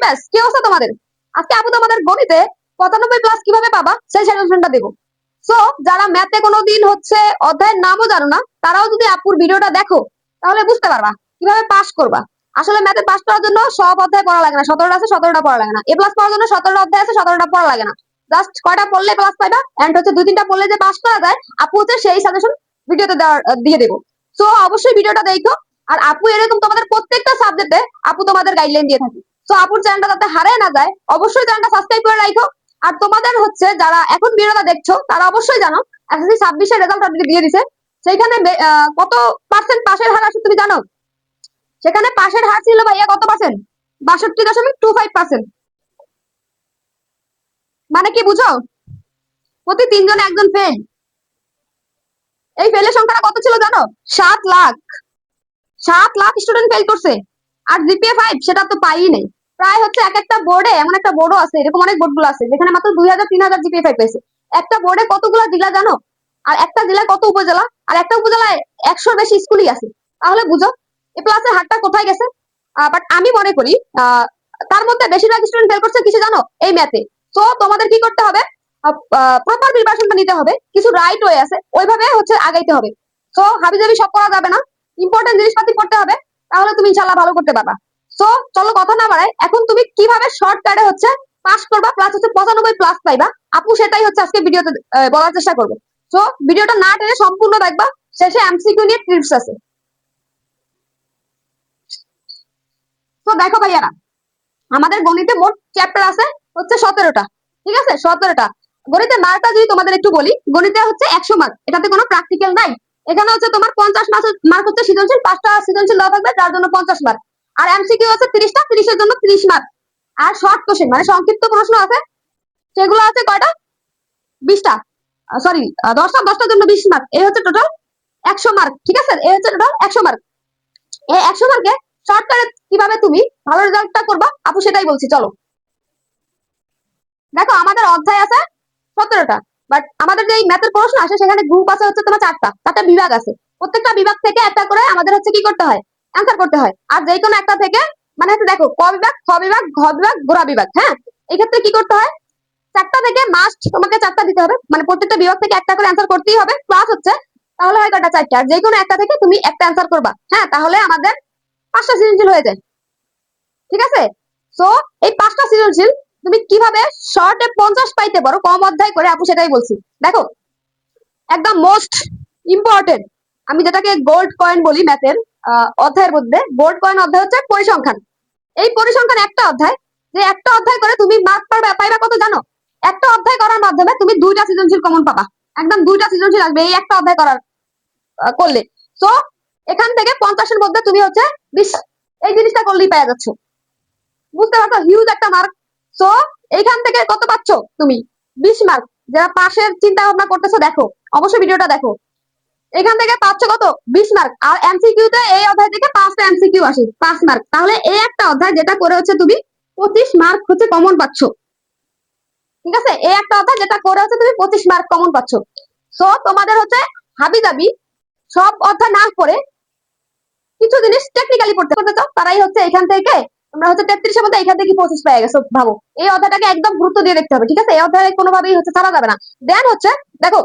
ব্যাস কি অবস্থা তোমাদের? আজকে আপু তোমাদের গণিতে 95 প্লাস কিভাবে পাবা সেই সলিউশনটা দেবো। সো যারা ম্যাথে কোনোদিন হচ্ছে অধ্যায়ের নামও জানো না, তারাও যদি আপুর ভিডিওটা দেখো তাহলে বুঝতে পারবা কিভাবে পাস করবা। আসলে ম্যাথে পাস করার জন্য সব অধ্যায় পড়া লাগে না, 17টা আছে 17টা পড়া লাগে না। এ প্লাস পাওয়ার জন্য 17টা অধ্যায় আছে, 17টা পড়া লাগে না। জাস্ট কয়টা পড়লে প্লাস পাইবা, এন্ড হচ্ছে 2-3টা পড়লে যে পাস করা যায়, আপু হচ্ছে সেই সাজেশন ভিডিওতে দিয়ে দেবো। সো অবশ্যই ভিডিওটা দেখো। আর আপু এরকম তোমাদের প্রত্যেকটা সাবজেক্টে আপু তোমাদের গাইডলাইন দিয়ে থাকি। সো আপুর চ্যানেলটা যাতে হারিয়ে না যায়, অবশ্যই চ্যানেলটা সাবস্ক্রাইব করে রাখো। আর তোমাদের হচ্ছে যারা এখন ভিডিওটা দেখছো তারা অবশ্যই জানো এসএসসি 26-এর রেজাল্ট আপনি দিয়ে দিছে। সেইখানে কত পার্সেন্ট পাশের হার আছে তুমি জানো? সেখানে পাশের হার ছিল ভাইয়া কত পার্সেন্ট? 62.25%। মানে কি বুঝো? প্রতি 3 জনে একজন ফেল। এই ফেলের সংখ্যাটা কত ছিল জানো? 7 লাখ। 7 লাখ স্টুডেন্ট ফেল করছে। আর জিপিএ 5 সেটা তো পাই নেই। প্রায় হচ্ছে এক একটা বোর্ডে, এমন একটা বোর্ডও আছে, এরকম অনেক বোর্ডগুলো আছে যেখানে মাত্র 2000-3000 জিপিএ 5 পেয়েছে। একটা বোর্ডে কতগুলো জেলা জানো? আর একটা জেলায় কত উপজেলা? আর একটা উপজেলায় 100-র বেশি স্কুলই আছে। তাহলে বুঝো এ প্লাসের হারটা কোথায় গেছে। বাট আমি মনে করি তার মধ্যে বেশিরভাগ স্টুডেন্ট ফেল করছে কিসে জানো? এই ম্যাথে। তো তোমাদের কি করতে হবে? প্রপার প্রিপারেশনটা নিতে হবে, কিছু রাইট ওয়ে আছে, ওইভাবে হচ্ছে আগাইতে হবে। তো হাবিজাবি সব করা যাবে না, ইম্পর্টেন্ট জিনিসপাতি পড়তে হবে, তাহলে তুমি ইনশাল্লাহ ভালো করতে পারবা। সো চলো কথা না বাড়াই, এখন তুমি কিভাবে শর্টকাটে হচ্ছে পাস করবা, প্লাস হচ্ছে 95 প্লাস পাইবা, আপু সেটাই হচ্ছে আজকে ভিডিওতে বলার চেষ্টা করবো। সো ভিডিওটা না টেনে সম্পূর্ণ দেখবা, শেষে এমসিকিউ নিয়ে টিপস আছে। তো দেখো ভাইয়ারা, আমাদের গণিতে মোট চ্যাপ্টার আছে হচ্ছে 17টা। ঠিক আছে, 17টা। গণিতে মার্কটা যদি তোমাদের একটু বলি, গণিতে হচ্ছে 100 মার্ক, এটাতে কোনো প্র্যাকটিক্যাল নাই। এখানে হচ্ছে তোমার 50 মার্ক হচ্ছে সৃজনশীল, 5টা সৃজনশীল দেওয়া থাকবে, যার জন্য 50 মার্ক। আর এমসিকিউ হচ্ছে 30টা, 30-এর জন্য 30 মার্ক। আর শর্ট কোশ্চেন মানে সংক্ষিপ্ত প্রশ্ন আছে, সেগুলো আছে কয়টা? 20টা। সরি, 10টা, 10টার জন্য 20 মার্ক। এই হচ্ছে টোটাল 100 মার্ক। ঠিক আছে, এই হচ্ছে টোটাল 100 মার্ক। এই 100 মার্কে শর্টকাটে কিভাবে তুমি ভালো রেজাল্টটা করবা, আপু সেটাই বলছি, চলো। দেখো আমাদের অধ্যায় আছে 17টা, বাট আমাদের যে ম্যাথের প্রশ্ন আসে সেখানে গ্রুপ আছে হচ্ছে তোমার 4টা বিভাগ আছে। প্রত্যেকটা বিভাগ থেকে একটা করে আমাদের হচ্ছে কি করতে হয়? অ্যান্সার করতে হয়। আর যে কোনো একটা থেকে, মানে হচ্ছে দেখো ক বিভাগ, খ বিভাগ, ঘ বিভাগ, গোড়া বিভাগ। হ্যাঁ, এই ক্ষেত্রে কি করতে হয়? 4টা থেকে মাস্ট তোমাকে 4টা দিতে হবে, মানে প্রত্যেকটা বিভাগ থেকে একটা করে অ্যান্সার করতেই হবে, প্লাস হচ্ছে তাহলে হয় কয়টা? 4টা। আর যে কোনো একটা থেকে তুমি একটা অ্যান্সার করবা। হ্যাঁ, তাহলে আমাদের 5টা সৃজনশীল হয়ে যায়। ঠিক আছে, সো এই 5টা সৃজনশীল তুমি কিভাবে শর্টে 50 পাইতে পারো কম অধ্যায় করে, আপু সেটাই বলছি। দেখো একদম মোস্ট ইম্পর্টেন্ট, আমি যেটাকে গোল্ড কয়েন বলি ম্যাথের অধ্যায়ের মধ্যে, গোল্ড কয়েন অধ্যায় হচ্ছে পরিসংখ্যান। এই পরিসংখ্যান একটা অধ্যায়, যে একটা অধ্যায় করে তুমি মার্ক পাইবা কত জানো? একটা অধ্যায় করার মাধ্যমে তুমি 2টা সৃজনশীল কমন পাবা। একদম 2টা সৃজনশীল আসবে এই একটা অধ্যায় করার করলে। তো এখান থেকে 50-এর মধ্যে তুমি হচ্ছে 20 এই জিনিসটা করলেই পেয়ে যাচ্ছ। বুঝতে পারছো? হিউজ একটা মার্ক। সো এইখান থেকে কত পাচ্ছ তুমি? 20 মার্ক। যারা পাশের চিন্তা ভাবনা করতেছো দেখো, অবশ্যই ভিডিওটা দেখো। এখান থেকে পাচ্ছ কত? 20 মার্ক। আর এমসিকিউ তে এই অধ্যায় থেকে 5টা এমসিকিউ আসে, 5 মার্ক। তাহলে এই একটা অধ্যায় যেটা করে হচ্ছে তুমি 25 মার্ক হচ্ছে কমন পাচ্ছ। ঠিক আছে, এই একটা অধ্যায় যেটা করে হচ্ছে তুমি 25 মার্ক কমন পাচ্ছ। সো তোমাদের হচ্ছে হাবি জাবি সব অধ্যায় না করে কিছু জিনিস টেকনিক্যালি পড়তে চাও, তারাই হচ্ছে এখান থেকে তোমরা হচ্ছে 33-এর মধ্যে এখান থেকে 25 পেয়ে গেছো। ভাবো, এই অধ্যায়টাকে একদম গুরুত্ব দিয়ে দেখতে হবে। ঠিক আছে, এই অধ্যায়ে কোনোভাবেই হচ্ছে ছাড়া যাবে না। দেন হচ্ছে দেখো,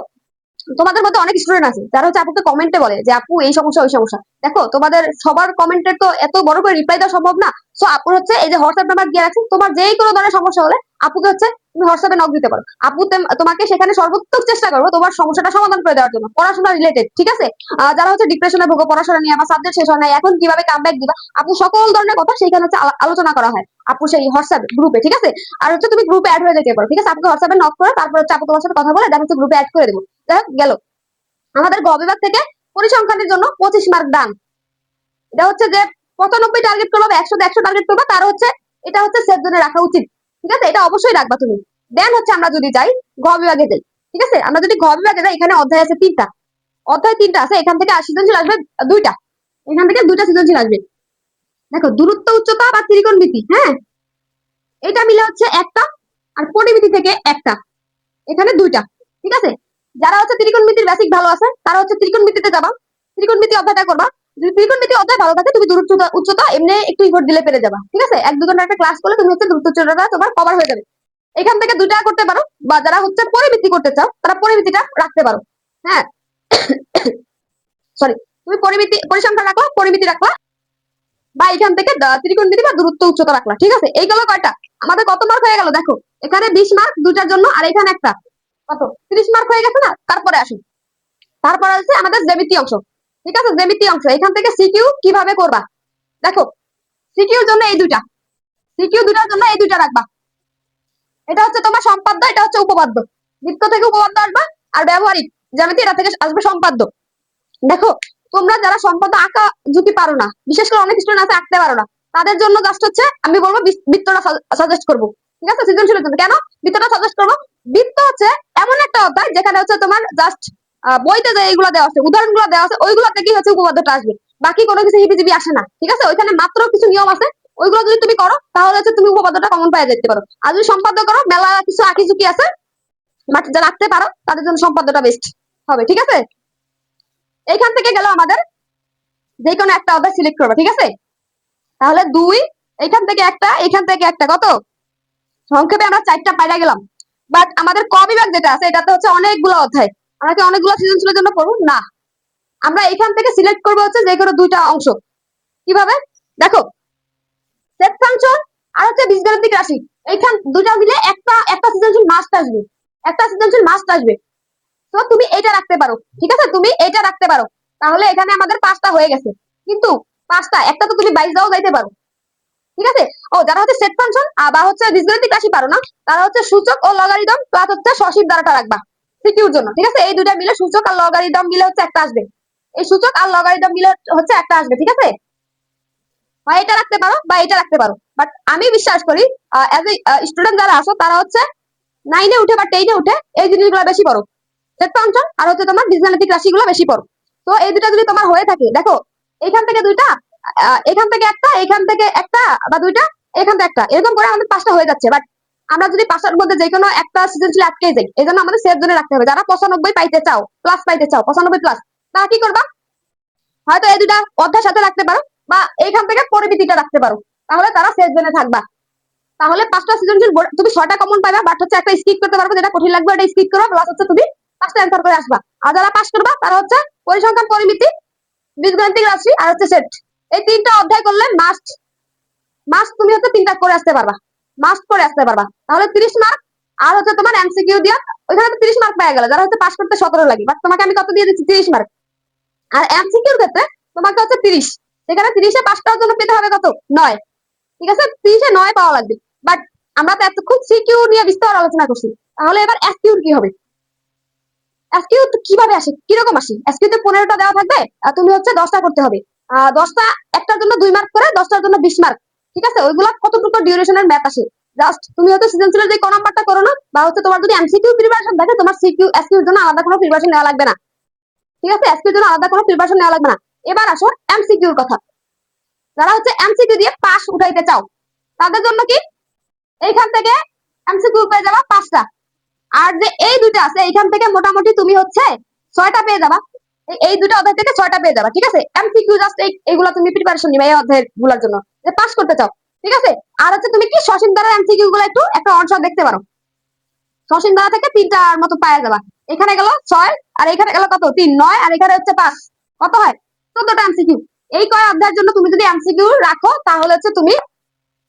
তোমাদের মধ্যে অনেক স্টুডেন্ট আছে যারা হচ্ছে আপুকে কমেন্টে বলে যে আপু এই সমস্যা ওই সমস্যা। দেখো তোমাদের সবার কমেন্টের তো এত বড় করে রিপ্লাই দেওয়া সম্ভব না। সো আপু হচ্ছে এই যে হোয়াটসঅ্যাপ নাম্বার দিয়ে রাখছি, তোমার যেই কোনো ধরনের সমস্যা হলে আপুকে হচ্ছে তুমি হোয়াটসঅ্যাপে নক দিতে পারো। আপু তোমাকে সেখানে সর্বোত্তম চেষ্টা করবো তোমার সমস্যাটা সমাধান করে দেওয়ার জন্য, পড়াশোনা রিলেটেড। ঠিক আছে, যারা হচ্ছে ডিপ্রেশনে ভোগো পড়াশোনা নিয়ে, আমার সাবজেক্ট শেষ হয় না, এখন কিভাবে কামব্যাক দিবা, আপু সকল ধরনের কথা সেইখানে হচ্ছে আলোচনা করা হয় আপু সেই হোয়াটসঅ্যাপ গ্রুপে। ঠিক আছে, আর হচ্ছে তুমি গ্রুপে অ্যাড হয়ে যেতে পারো। ঠিক আছে, আপুকে হোয়াটসঅ্যাপে নক করে তারপর হচ্ছে আপু তোমার সাথে কথা বলে দেন হচ্ছে গ্রুপে অ্যাড করে দেবো। যাই হোক, গেল। আমাদের গ বিভাগ থেকে পরিসংখ্যানের জন্য 25 মার্ক দান। এটা হচ্ছে যে 95 টার্গেট করবো, 100-100 টার্গেট করবো, তার হচ্ছে এটা হচ্ছে সেফ জোনে রাখা উচিত। ঠিক আছে, এটা অবশ্যই রাখবা তুমি। দেন হচ্ছে আমরা যদি যাই ঘ বিভাগে যাই। ঠিক আছে, আমরা যদি ঘ বিভাগে যাই, এখানে অধ্যায় আছে 3টা। অধ্যায় 3টা আছে, এখান থেকে সৃজনশীল আসবে 2টা। এখান থেকে 2টা সৃজনশীল আসবে। দেখো দূরত্ব, উচ্চতা বা ত্রিকোণমিতি। হ্যাঁ, এটা মিলে হচ্ছে একটা, আর পরিমিতি থেকে একটা, এখানে 2টা। ঠিক আছে, যারা হচ্ছে ত্রিকোণমিতির বেসিক ভালো আছে তারা হচ্ছে ত্রিকোণমিতিতে যাবা, ত্রিকোণমিতি অধ্যায়টা করবা। যদি ত্রিকোণমিতি অধ্যায় ভালো থাকে তুমি দূরত্ব উচ্চতা এমনি একটু ইফোর্ট দিলে পেরে যাবা, ঠিক আছে? 1-2 ঘন্টা একটা ক্লাস করলে তুমি হচ্ছে দূরত্ব উচ্চতাটা তোমার কভার হয়ে যাবে। এখান থেকে দুইটা করতে পারো, বা যারা হচ্ছে পরিমিতি করতে চাও তারা পরিমিতিটা রাখতে পারো। হ্যাঁ, সরি, তুমি পরিমিতি পরিসংখ্যান রাখো, পরিমিতি রাখলা, বা এখান থেকে ত্রিকোণমিতি বা দূরত্ব উচ্চতা রাখলা, ঠিক আছে? এইগুলো কয়টা আমাদের কত মার্ক হয়ে গেল দেখো, এখানে 20 মার্ক দুটার জন্য, আর এখানে একটা কত 30 মার্ক হয়ে গেছে না? তারপরে আসুন, তারপরে হচ্ছে আমাদের জ্যামিতি অংশ, ঠিক আছে? জ্যামিতি অংশ এখান থেকে সিকিউ কিভাবে করবা দেখো। সিকিউর জন্য এই দুইটা, সিকিউ দুটার জন্য এই দুইটা রাখবা। এটা হচ্ছে তোমার সম্পাদ্য, এটা হচ্ছে উপপাদ্য। বৃত্ত থেকে উপপাদ্য আসবা, আর ব্যবহারিক জ্যামিতি এটা থেকে আসবে সম্পাদ্য। দেখো, তোমরা যারা সম্পাদ্য আঁকা ঝুঁকি পারো না, বিশেষ করে অনেক স্টুডেন্ট আছে আঁকতে পারো না, তাদের জন্য জাস্ট হচ্ছে আমি বলবো বৃত্তটা সাজেস্ট করবো, ঠিক আছে? সৃজনশীলের জন্য কেন বৃত্তটা সাজেস্ট করবো? বৃত্ত হচ্ছে এমন একটা অধ্যায় যেখানে হচ্ছে তোমার জাস্ট বইতে যে এইগুলো দেওয়া আছে, উদাহরণগুলো দেওয়া আছে, ওইগুলো থেকেই হচ্ছে উপপাদ্যটা আসবে, বাকি কোনো কিছু হিবিজিবি আসে না, ঠিক আছে? ওইখানে মাত্র কিছু নিয়ম আছে, ওইগুলো যদি তুমি করো তাহলে হচ্ছে তুমি উপপাদ্যটা কমন পাই যেতে পারো। আর যদি সম্পাদ্য করো, মেলা কিছু আঁকি ঝুঁকি আছে, বাট যারা আঁকতে পারো তাদের জন্য সম্পাদ্যটা বেস্ট হবে, ঠিক আছে? এইখান থেকে গেল আমাদের যে কোনো একটা অধ্যায় সিলেক্ট করবে, ঠিক আছে? তাহলে 2, এইখান থেকে একটা, এইখান থেকে একটা, কত সংক্ষেপে আমরা 4টা পাইরা গেলাম। বাট আমাদের ক বিভাগ যেটা আছে এটাতে হচ্ছে অনেকগুলো অধ্যায়, আমরা কি অনেকগুলো সৃজনশীলের জন্য পড়বো না? আমরা এখান থেকে সিলেক্ট করবো হচ্ছে যে কোনো 2টা অংশ। কিভাবে দেখো, সেট ফাংশন আর হচ্ছে বীজগাণিতিক রাশি, এইখান দুইটা মিলে একটা একটা সৃজনশীল মাস্ট আসবে, একটা সৃজনশীল মাস্ট আসবে। তো তুমি এটা রাখতে পারো, ঠিক আছে? তুমি এটা রাখতে পারো, তাহলে এখানে আমাদের 5টা হয়ে গেছে। কিন্তু 5টা একটা তো তুমি 22 দাও যাইতে পারো, ঠিক আছে? ও যারা হচ্ছে সেট ফাংশন বা হচ্ছে বীজগণিতিক রাশি পারো না, তারা হচ্ছে সূচক ও লগারিদম প্লাস হচ্ছে সসীম দ্বারাটা রাখবা সিকিউর জন্য, ঠিক আছে? এই দুইটা মিলে সূচক আর লগারিদম মিলে হচ্ছে একটা আসবে, এই সূচক আর লগারিদম মিলে হচ্ছে একটা আসবে, ঠিক আছে? হয় এটা রাখতে পারো বা এটা রাখতে পারো, বাট আমি বিশ্বাস করি এজ এ স্টুডেন্ট যারা আছো তারা হচ্ছে 9-এ উঠে বা 10-এ উঠে এই জিনিসগুলো বেশি পড়ো, সেট ফাংশন আর হচ্ছে তোমার বীজগাণিতিক রাশিগুলো বেশি পড়ো। তো এই দুটা যদি তোমার হয়ে থাকে, দেখো এইখান থেকে দুইটা, এখান থেকে একটা, এখান থেকে একটা বা দুইটা, এখান থেকে একটা, এরকম করে আমাদের 5টা হয়ে যাচ্ছে। বাট আমরা যদি 5টার মধ্যে যে কোনো একটা সৃজনশীল আটকে যাই, এই জন্য আমাদের সেফ জোনে রাখতে হবে। যারা 95 পাইতে চাও, প্লাস পাইতে চাও, 95 প্লাস, তারা কি করবা? হয়তো এই দুটা অধ্যায়ের সাথে রাখতে পারো, বা এইখান থেকে পরিমিতিটা রাখতে পারো, তাহলে তারা সেফ জোনে থাকবা। তাহলে 5টা সৃজনশীল তুমি 6টা কমন পাইবা, বাট হচ্ছে একটা স্কিপ করতে পারবে, যেটা কঠিন লাগবে এটা স্কিপ করবা, প্লাস হচ্ছে তুমি 5টা অ্যান্সার করে আসবা। আর যারা পাস করবা তারা হচ্ছে পরিসংখ্যান, পরিমিতি, বীজগাণিতিক রাশি আর হচ্ছে সেট, এই 3টা অধ্যায় করলে মাস্ট মাস্ট তুমি হচ্ছে 3টা করে আসতে পারবা, মাস্ট করে আসতে পারবা। তাহলে 30 মার্ক, আর হচ্ছে তোমার এমসিকিউ দিয়া ওইখানে তো 30 মার্ক পেয়ে গেল, যারা হচ্ছে পাস করতে 17 লাগে, বাট তোমাকে আমি কত দিয়ে দিচ্ছি? 30 মার্ক। আর এমসিকিউর ক্ষেত্রে তোমাকে হচ্ছে 30, সেখানে 30-এ পাস করার জন্য পেতে হবে কত? 9, ঠিক আছে? 30-এ 9 পাওয়া লাগবে। বাট আমরা তো এতক্ষণ সিকিউ নিয়ে বিস্তার আলোচনা করছি, তাহলে এবার এসকিউর কি হবে? এসকিউ কিভাবে আসে, কিরকম আসে? এসকিউ তে 15টা দেওয়া থাকবে, আর তুমি হচ্ছে 10টা করতে হবে। 10টা, একটার জন্য 2 মার্ক করে, 10টার জন্য 20 মার্ক, ঠিক আছে? ওইগুলা কতটুকু ডিউরেশনের ম্যাথ আসে, জাস্ট তুমি হয়তো সৃজনশীলের যে ক নাম্বারটা করো না, বা হচ্ছে তোমার যদি এমসিকিউ প্রিপারেশন থাকে, তোমার সিকিউ এসকিউর জন্য আলাদা কোনো প্রিপারেশন নেওয়া লাগবে না, ঠিক আছে? এসকিউর জন্য আলাদা কোনো প্রিপারেশন নেওয়া লাগবে না। এবার আসো এমসিকিউর কথা। যারা হচ্ছে এমসিকিউ দিয়ে পাস উঠাইতে চাও, তাদের জন্য কি এইখান থেকে এমসিকিউ পেয়ে যাবা 5টা, আর যে এই দুইটা আছে এইখান থেকে মোটামুটি তুমি হচ্ছে 6টা পেয়ে যাবা। এই দুটো অধ্যায় থেকে 6টা পেয়ে যাবা, ঠিক আছে? এমসিকিউ জাস্ট এইগুলা তুমি প্রিপারেশন নিবে এই অধ্যায় গুলার জন্য, যে পাস করতে চাও, ঠিক আছে? আর হচ্ছে তুমি কি সসীম দ্বারা এমসিকিউ গুলো একটু একটা অনসার দেখতে পারো, সসীম দ্বারা থেকে 3টার মতো পাওয়া যাবা। এখানে গেল 6, আর এখানে গেল কত? 3, 9, আর এখানে হচ্ছে 5, কত হয়? 14টা এমসিকিউ। এই কয় অধ্যায়ের জন্য তুমি যদি এমসিকিউ রাখো, তাহলে হচ্ছে তুমি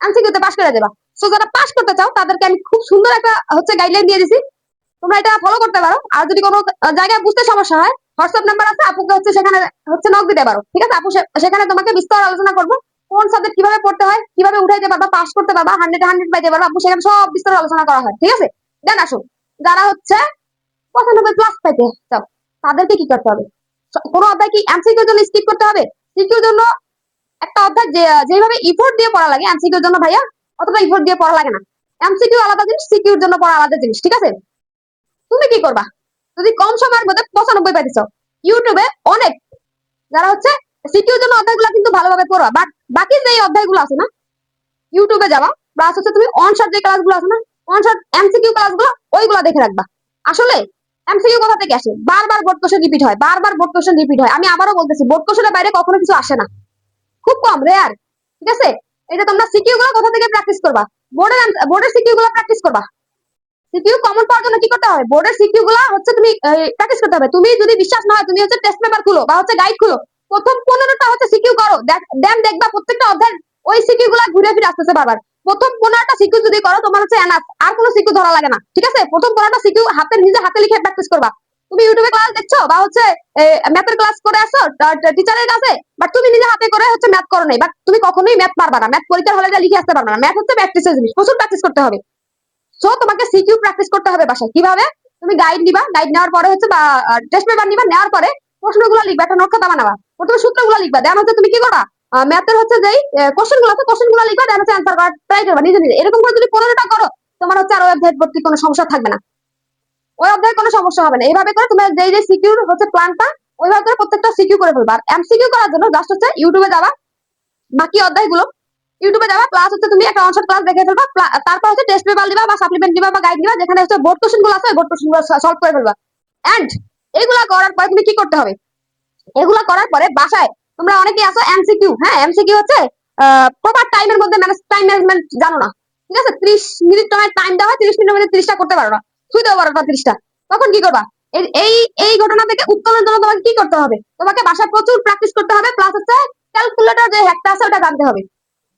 এমসিকিউতে পাস করে যাবা। সো যারা পাস করতে চাও তাদেরকে আমি খুব সুন্দর একটা হচ্ছে গাইডলাইন দিয়ে দিছি, তোমরা এটা ফলো করতে পারো। আর যদি কোনো জায়গায় বুঝতে সমস্যা হয়, হোয়াটসঅ্যাপ নাম্বার আছে, আপুকে হচ্ছে সেখানে হচ্ছে নক দিতে পারো, ঠিক আছে? আপু সেখানে তোমাকে বিস্তার আলোচনা করবো, কোন সাবজেক্ট কিভাবে পড়তে হয়, কিভাবে উঠাইতে পারবা, পাস করতে পারবা, 100-এ 100 পাইতে পারবা, আপু সেখানে সব বিস্তার আলোচনা করা হয়, ঠিক আছে? দেন আসো, যারা হচ্ছে 95 প্লাস পাইতে চাও, তাদেরকে কি করতে হবে? কোনো অধ্যায় কি এমসিকিউর জন্য স্কিপ করতে হবে? সিকিউর জন্য একটা অধ্যায় যেভাবে ইফোর্ট দিয়ে পড়া লাগে এমসিকিউর জন্য ভাইয়া অতটা ইফোর্ট দিয়ে পড়া লাগে না। এমসিকিউ আলাদা জিনিস, সিকিউর জন্য পড়া আলাদা জিনিস, ঠিক আছে? তুমি কি করবা যদি কম সময়ের মধ্যে 95 পাইতে চাও? ইউটিউবে অনেক, যারা হচ্ছে সিকিউর জন্য অধ্যায়গুলো কিন্তু ভালোভাবে পড়বা, বাট বাকি যে অধ্যায়গুলো আছে না, ইউটিউবে যাবা, প্লাস হচ্ছে তুমি অনশট যে ক্লাসগুলো আছে না, অনশট এমসিকিউ ক্লাসগুলো ওইগুলো দেখে রাখবা। আসলে এমসিকিউ কোথা থেকে আসে? বারবার বোর্ড কোশ্চেন রিপিট হয়, বারবার বোর্ড কোশ্চেন রিপিট হয়। আমি আবারও বলতেছি, বোর্ড কোশ্চেনের বাইরে কখনো কিছু আসে না, খুব কম, রেয়ার। ঠিক আছে, এটা তোমরা সিকিউ গুলো কোথা থেকে প্র্যাকটিস করবা? বোর্ডের সিকিউ গুলো প্র্যাকটিস করবা। সিকিউ কমন পাওয়ার জন্য কি করতে হবে? বোর্ডের সিকিউ গুলো হচ্ছে তুমি প্র্যাকটিস করতে হবে। তুমি যদি বিশ্বাস না হয়, তুমি হচ্ছে টেস্ট পেপার খুলো বা হচ্ছে গাইড খুলো, প্রথম 15টা হচ্ছে সিকিউ করো, দেন দেখবা প্রত্যেকটা অধ্যায় ওই সিকিউ গুলা ঘুরে ফিরে আসতেছে বারবার। প্রথম 15টা সিকিউ যদি করো, তোমার হচ্ছে এনাফ, আর কোনো সিকিউ ধরা লাগে না। ঠিক আছে, প্রথম 15টা সিকিউ নিজে হাতে লিখে প্র্যাকটিস করবা। তুমি ইউটিউবে ক্লাস দেখছো বা হচ্ছে ম্যাথের ক্লাস করে আসো টিচারের কাছে, বাট তুমি নিজে হাতে করে হচ্ছে ম্যাথ করো নাই, বাট তুমি কখনোই ম্যাথ পারবা না, ম্যাথ পরীক্ষার হলে লিখে আসতে পারবা না। ম্যাথ হচ্ছে প্র্যাকটিসের জিনিস, প্রচুর প্র্যাকটিস করতে হবে। সো তোমাকে সিকিউ প্র্যাকটিস করতে হবে বাসায়। কিভাবে? তুমি গাইড নিবা, গাইড নেওয়ার পরে হচ্ছে বা টেস্ট পেপার নিবা, নেওয়ার পরে প্রশ্নগুলো লিখবা, একটা নোট খাতা বানাবা, প্রথমে সূত্রগুলো লিখবা, দেন হচ্ছে তুমি কি করবা, ম্যাথের হচ্ছে যেই কোশ্চেন গুলো আছে, কোশ্চেন গুলো লিখবা, দেন হচ্ছে অ্যান্সার করার ট্রাই করবা নিজে নিজে। এরকম করে যদি 15টা করো, তোমার হচ্ছে আর ওই অধ্যায় ভর্তি কোনো সমস্যা থাকবে না, ওই অধ্যায়ে কোনো সমস্যা হবে না। এইভাবে করে তোমার যেই যে সিকিউর হচ্ছে প্ল্যানটা, ওইভাবে করে প্রত্যেকটা সিকিউ করে ফেলবা। আর এমসিকিউ করার জন্য জাস্ট হচ্ছে ইউটিউবে যাবা, বাকি অধ্যায়গুলো ইউটিউবে যাবা, প্লাস হচ্ছে তুমি একটা অনশট ক্লাস দেখে ফেলবা, তারপর হচ্ছে টেস্ট পেপার দিবা বা সাপ্লিমেন্ট দিবা বা গাইড দিবা, যেখানে হচ্ছে বোর্ড কোশ্চেন গুলো আছে, বোর্ড কোশ্চেন গুলো সলভ করে ফেলবা। এন্ড এগুলা করার পরে তুমি কি করতে হবে? এগুলা করার পরে বাসায় তোমরা অনেকেই আছো এমসিকিউ, হ্যাঁ এমসিকিউ হচ্ছে প্রপার টাইমের মধ্যে টাইম ম্যানেজমেন্ট জানো না। ঠিক আছে, 30 মিনিট তোমার টাইম দেওয়া হয়, 30 মিনিটের মধ্যে 30টা করতে পারো না, শুইতেও পারো না 30টা, তখন কি করবা? এই এই এই ঘটনা থেকে উত্তরণের জন্য তোমাকে কি করতে হবে? তোমাকে বাসায় প্রচুর প্র্যাকটিস করতে হবে, প্লাস হচ্ছে ক্যালকুলেটর যে হ্যাকটা আছে ওটা জানতে হবে।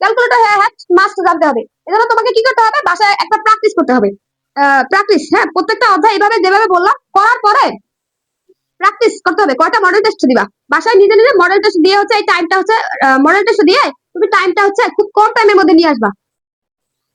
ক্যালকুলেটর হ্যাক মাস্ট জানতে হবে। এজন্য তোমাকে কি করতে হবে? বাসায় একটা প্র্যাকটিস করতে হবে। প্র্যাকটিস, হ্যাঁ, প্রত্যেকটা অধ্যায় এইভাবে যেভাবে বললাম করার পরে প্র্যাকটিস করতে হবে। কয়টা মডেল টেস্ট দিবা বাসায়, নিজে নিজে মডেল টেস্ট দিয়ে হচ্ছে এই টাইমটা হচ্ছে মডেল টেস্ট দিয়ে তুমি টাইমটা হচ্ছে খুব কম টাইমের মধ্যে নিয়ে আসবা।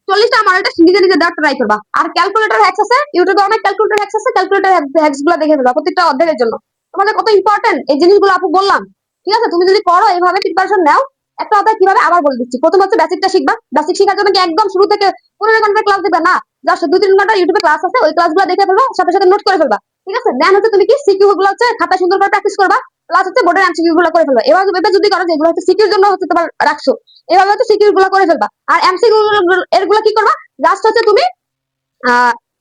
40টা মডেল টেস্ট নিজে নিজে দেওয়ার ট্রাই করবা। আর ক্যালকুলেটর হ্যাক্স আছে, ইউটিউবে অনেক ক্যালকুলেটর হ্যাক্স আছে, ক্যালকুলেটর হ্যাক্স গুলো দেখে ফেলবা প্রত্যেকটা অধ্যায়ের জন্য। তোমাদের কত ইম্পর্টেন্ট এই জিনিসগুলো আপু বললাম। ঠিক আছে, তুমি যদি করো এইভাবে প্রিপারেশন নাও, একটা অধ্যায় কিভাবে আবার বলে দিচ্ছি। প্রথম হচ্ছে বেসিকটা শিখবা, বেসিক শেখার জন্য কি একদম শুরু থেকে 15 ঘন্টা ক্লাস দিবে না, জাস্ট 2-3 ঘন্টা ইউটিউবে ক্লাস আছে, ওই ক্লাসগুলো দেখে ফেলবা, সাথে সাথে নোট করে ফেলবা। ঠিক আছে, দেন হচ্ছে তুমি কি সিকিউ গুলো হচ্ছে খাতা সুন্দর করে প্র্যাকটিস করবা, প্লাস হচ্ছে বোর্ডের এমসিকিউ গুলো করে ফেলবা। এভাবে যদি করো, যেগুলো হচ্ছে সিকিউর জন্য হচ্ছে তোমার রাখছো, এভাবে হচ্ছে সিকিউর গুলো করে ফেলবা। আর এমসিকিউ এরগুলো কি করবা? জাস্ট হচ্ছে তুমি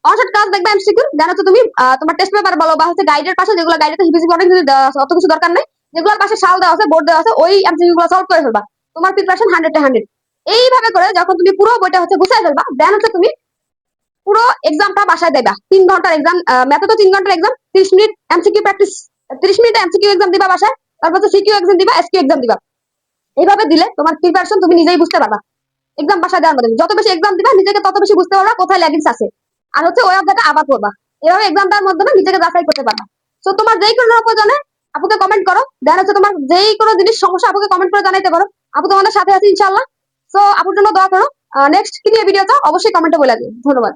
অনশট ক্লাস দেখবা এমসিকিউ, দেন হচ্ছে তুমি তোমার টেস্ট পেপার বলো বা হচ্ছে গাইডের পাশে যেগুলো গাইডেতে হিবিসি অনেক কিছু দেওয়া আছে, অত কিছু দরকার নেই, যেগুলোর পাশে সাল দেওয়া আছে, বোর্ড দেওয়া আছে, ওই এমসিকিউ গুলো সলভ করে ফেলবা। তোমার প্রিপারেশন 100-এ 100। এইভাবে করে যখন তুমি পুরো বইটা হচ্ছে গুছাই ফেলবা, দেন হচ্ছে তুমি পুরো এক্সামটা বাসায় দেবা। 3 ঘন্টার এক্সাম, ম্যাথে তো 3 ঘন্টার exam, 30 minute MCQ practice, 30 minute MCQ exam দিবা বাসায়, তারপর হচ্ছে সিকিউ এক্সাম দিবা, এসকিউ এক্সাম দিবা। এইভাবে দিলে তোমার প্রিপারেশন তুমি নিজেই বুঝতে পারবা। এক্সাম বাসায় দেওয়ার মধ্যে যত বেশি এক্সাম দিবা, নিজেকে তত বেশি বুঝতে পারবা কোথায় ল্যাগিংস আছে। আর হচ্ছে ওই অধ্যায়টা আবার করবা। এভাবে এক্সামটার মাধ্যমে নিজেকে যাচাই করতে পারবা। তো তোমার যেই কোনো প্রয়োজনে আপুকে কমেন্ট করো, দেন হচ্ছে তোমার যেই কোনো জিনিস সমস্যা আপুকে কমেন্ট করে জানাইতে পারো। আপু তোমাদের সাথে আছি ইনশাল্লাহ। সো আপুর জন্য দোয়া করো। নেক্সট কি নিয়ে ভিডিও চাও অবশ্যই কমেন্টে বলে দিও। ধন্যবাদ।